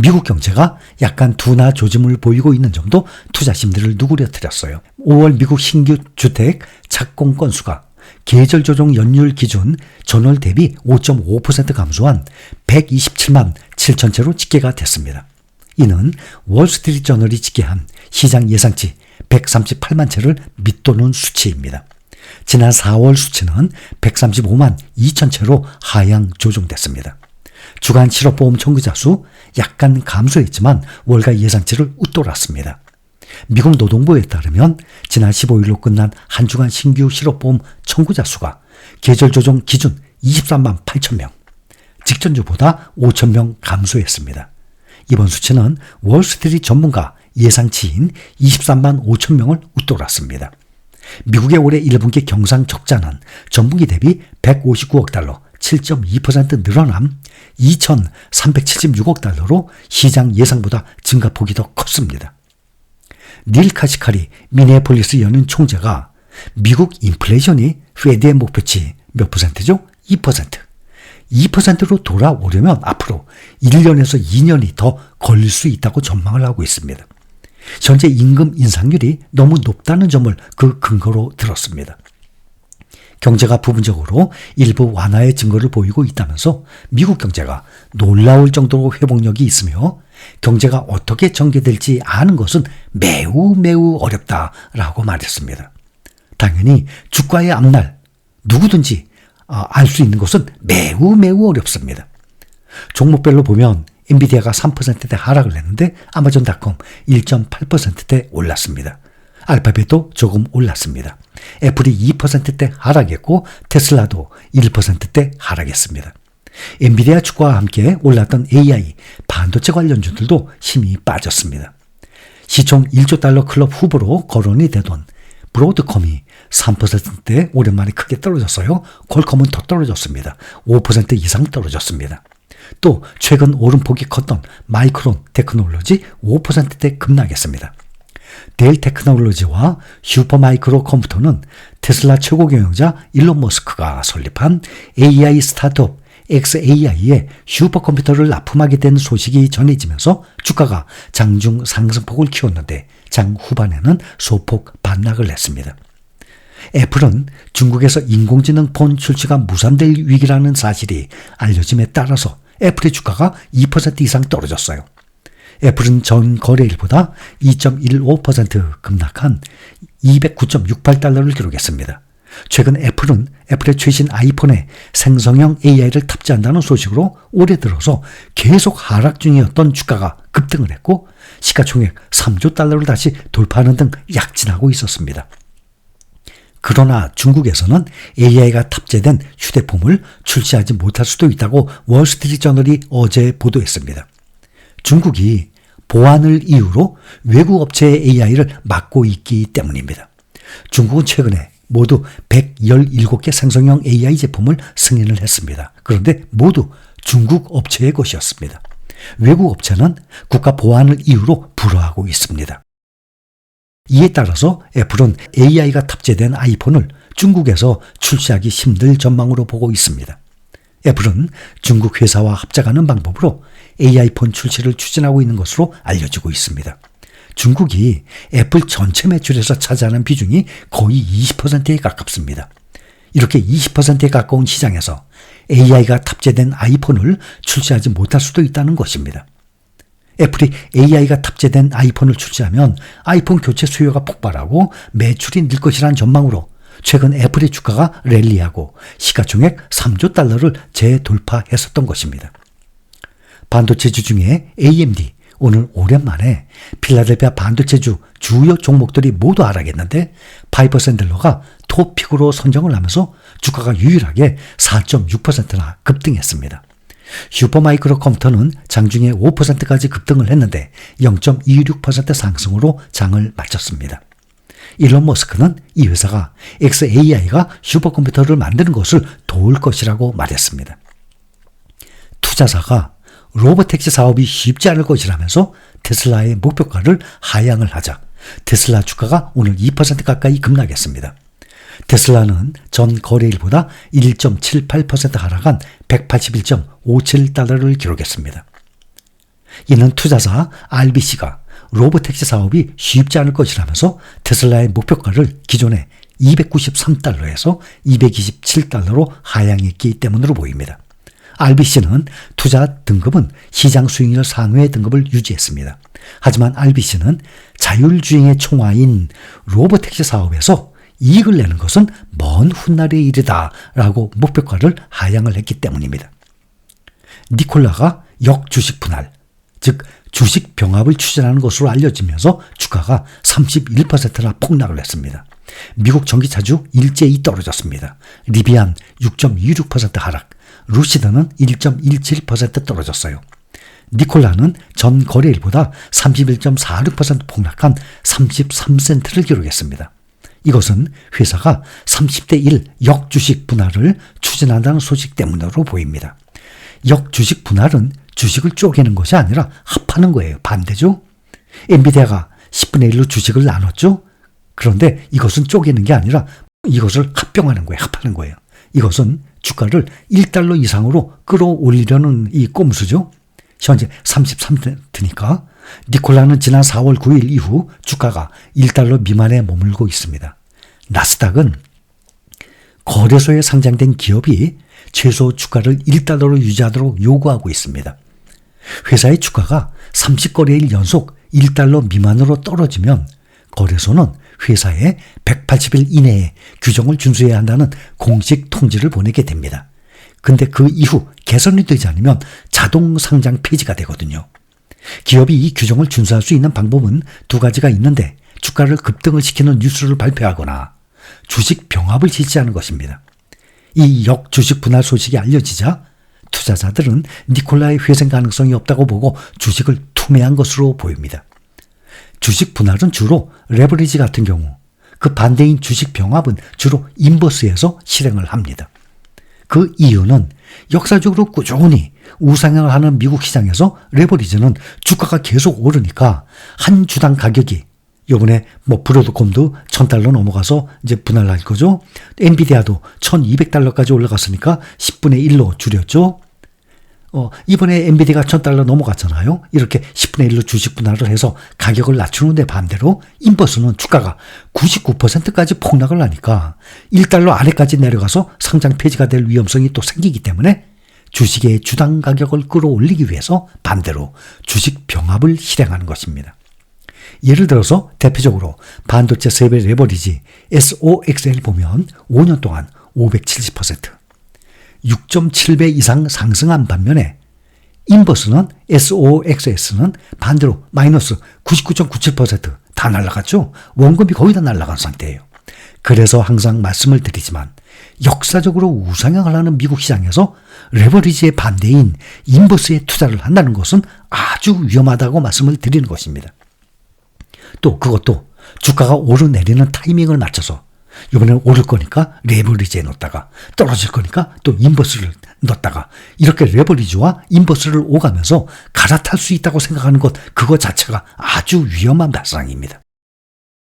미국 경제가 약간 둔화 조짐을 보이고 있는 점도 투자 심리를 누그러뜨렸어요. 5월 미국 신규 주택 착공 건수가 계절 조정 연율 기준 전월 대비 5.5% 감소한 127만 7천 채로 집계가 됐습니다. 이는 월스트리트 저널이 집계한 시장 예상치 138만 채를 밑도는 수치입니다. 지난 4월 수치는 135만 2천 채로 하향 조정됐습니다. 주간 실업보험 청구자 수 약간 감소했지만 월가 예상치를 웃돌았습니다. 미국 노동부에 따르면 지난 15일로 끝난 한 주간 신규 실업보험 청구자 수가 계절 조정 기준 23만 8천 명, 직전주보다 5천 명 감소했습니다. 이번 수치는 월스트리트 전문가 예상치인 23만 5천 명을 웃돌았습니다. 미국의 올해 1분기 경상 적자는 전분기 대비 159억 달러, 7.2% 늘어남 2,376억 달러로 시장 예상보다 증가폭이 더 컸습니다. 닐 카시카리 미네폴리스 연은 총재가 미국 인플레이션이 페드의 목표치 몇 %죠? 2%. 2%로 돌아오려면 앞으로 1년에서 2년이 더 걸릴 수 있다고 전망을 하고 있습니다. 현재 임금 인상률이 너무 높다는 점을 그 근거로 들었습니다. 경제가 부분적으로 일부 완화의 증거를 보이고 있다면서 미국 경제가 놀라울 정도로 회복력이 있으며 경제가 어떻게 전개될지 아는 것은 매우 어렵다라고 말했습니다. 당연히 주가의 앞날 누구든지 알 수 있는 것은 매우 어렵습니다. 종목별로 보면 엔비디아가 3%대 하락을 했는데 아마존닷컴 1.8%대 올랐습니다. 알파벳도 조금 올랐습니다. 애플이 2%대 하락했고 테슬라도 1%대 하락했습니다. 엔비디아 주가와 함께 올랐던 AI, 반도체 관련주들도 힘이 빠졌습니다. 시총 1조 달러 클럽 후보로 거론이 되던 브로드컴이 3%대 오랜만에 크게 떨어졌어요. 퀄컴은 더 떨어졌습니다. 5% 이상 떨어졌습니다. 또 최근 오름폭이 컸던 마이크론 테크놀로지 5%대 급락했습니다. 델 테크놀로지와 슈퍼마이크로 컴퓨터는 테슬라 최고 경영자 일론 머스크가 설립한 AI 스타트업 xAI에 슈퍼컴퓨터를 납품하게 된 소식이 전해지면서 주가가 장중 상승폭을 키웠는데 장 후반에는 소폭 반락을 했습니다. 애플은 중국에서 인공지능 폰 출시가 무산될 위기라는 사실이 알려짐에 따라서 애플의 주가가 2% 이상 떨어졌어요. 애플은 전 거래일보다 2.15% 급락한 209.68달러를 기록했습니다. 최근 애플은 애플의 최신 아이폰에 생성형 AI를 탑재한다는 소식으로 올해 들어서 계속 하락 중이었던 주가가 급등을 했고 시가총액 3조 달러를 다시 돌파하는 등 약진하고 있었습니다. 그러나 중국에서는 AI가 탑재된 휴대폰을 출시하지 못할 수도 있다고 월스트리트 저널이 어제 보도했습니다. 중국이 보안을 이유로 외국 업체의 AI를 막고 있기 때문입니다. 중국은 최근에 모두 117개 생성형 AI 제품을 승인을 했습니다. 그런데 모두 중국 업체의 것이었습니다. 외국 업체는 국가 보안을 이유로 불허하고 있습니다. 이에 따라서 애플은 AI가 탑재된 아이폰을 중국에서 출시하기 힘들 전망으로 보고 있습니다. 애플은 중국 회사와 합작하는 방법으로 AI폰 출시를 추진하고 있는 것으로 알려지고 있습니다. 중국이 애플 전체 매출에서 차지하는 비중이 거의 20%에 가깝습니다. 이렇게 20%에 가까운 시장에서 AI가 탑재된 아이폰을 출시하지 못할 수도 있다는 것입니다. 애플이 AI가 탑재된 아이폰을 출시하면 아이폰 교체 수요가 폭발하고 매출이 늘 것이라는 전망으로 최근 애플의 주가가 랠리하고 시가총액 3조 달러를 재돌파했었던 것입니다. 반도체주 중에 AMD, 오늘 오랜만에 필라델피아 반도체주 주요 종목들이 모두 하락했는데 파이퍼 샌들러가 토픽으로 선정을 하면서 주가가 유일하게 4.6%나 급등했습니다. 슈퍼마이크로 컴퓨터는 장중에 5%까지 급등을 했는데 0.26% 상승으로 장을 마쳤습니다. 일론 머스크는 이 회사가 xAI가 슈퍼컴퓨터를 만드는 것을 도울 것이라고 말했습니다. 투자사가 로보택시 사업이 쉽지 않을 것이라면서 테슬라의 목표가를 하향을 하자 테슬라 주가가 오늘 2% 가까이 급락했습니다. 테슬라는 전 거래일보다 1.78% 하락한 181.57달러를 기록했습니다. 이는 투자자 RBC가 로보택시 사업이 쉽지 않을 것이라면서 테슬라의 목표가를 기존의 293달러에서 227달러로 하향했기 때문으로 보입니다. RBC는 투자 등급은 시장 수익률 상회 등급을 유지했습니다. 하지만 RBC는 자율주행의 총화인 로보택시 사업에서 이익을 내는 것은 먼 훗날의 일이다 라고 목표가를 하향을 했기 때문입니다. 니콜라가 역주식 분할, 즉 주식 병합을 추진하는 것으로 알려지면서 주가가 31%나 폭락을 했습니다. 미국 전기차주 일제히 떨어졌습니다. 리비안 6.26% 하락, 루시드는 1.17% 떨어졌어요. 니콜라는 전 거래일보다 31.46% 폭락한 33센트를 기록했습니다. 이것은 회사가 30대 1 역주식 분할을 추진한다는 소식 때문으로 보입니다. 역주식 분할은 주식을 쪼개는 것이 아니라 합하는 거예요. 반대죠. 엔비디아가 10분의 1로 주식을 나눴죠. 그런데 이것은 쪼개는 게 아니라 이것을 합병하는 거예요. 합하는 거예요. 이것은 주가를 1달러 이상으로 끌어올리려는 이 꼼수죠. 현재 33센트니까 니콜라는 지난 4월 9일 이후 주가가 1달러 미만에 머물고 있습니다. 나스닥은 거래소에 상장된 기업이 최소 주가를 1달러로 유지하도록 요구하고 있습니다. 회사의 주가가 30거래일 연속 1달러 미만으로 떨어지면 거래소는 회사에 180일 이내에 규정을 준수해야 한다는 공식 통지를 보내게 됩니다. 근데 그 이후 개선이 되지 않으면 자동 상장 폐지가 되거든요. 기업이 이 규정을 준수할 수 있는 방법은 두 가지가 있는데 주가를 급등을 시키는 뉴스를 발표하거나 주식 병합을 실시하는 것입니다. 이 역주식 분할 소식이 알려지자 투자자들은 니콜라의 회생 가능성이 없다고 보고 주식을 투매한 것으로 보입니다. 주식 분할은 주로 레버리지 같은 경우, 그 반대인 주식 병합은 주로 인버스에서 실행을 합니다. 그 이유는 역사적으로 꾸준히 우상향을 하는 미국 시장에서 레버리지는 주가가 계속 오르니까 한 주당 가격이 요번에 브로드콤도 $1,000 넘어가서 이제 분할할 거죠. 엔비디아도 $1,200까지 올라갔으니까 10분의 1로 줄였죠. 이번에 엔비디아가 $1,000 넘어갔잖아요. 이렇게 10분의 1로 주식 분할을 해서 가격을 낮추는데 반대로 인버스는 주가가 99%까지 폭락을 하니까 1달러 아래까지 내려가서 상장 폐지가 될 위험성이 또 생기기 때문에 주식의 주당 가격을 끌어올리기 위해서 반대로 주식 병합을 실행하는 것입니다. 예를 들어서 대표적으로 반도체 세배 레버리지 SOXL 보면 5년 동안 570%, 6.7배 이상 상승한 반면에 인버스는 SOXS는 반대로 마이너스 99.97% 다 날라갔죠. 원금이 거의 다 날라간 상태예요. 그래서 항상 말씀을 드리지만 역사적으로 우상향을 하는 미국 시장에서 레버리지의 반대인 인버스에 투자를 한다는 것은 아주 위험하다고 말씀을 드리는 것입니다. 또 그것도 주가가 오르내리는 타이밍을 맞춰서 이번에는 오를 거니까 레버리지에 넣었다가 떨어질 거니까 또 인버스를 넣었다가 이렇게 레버리지와 인버스를 오가면서 갈아탈 수 있다고 생각하는 것 그거 자체가 아주 위험한 발상입니다.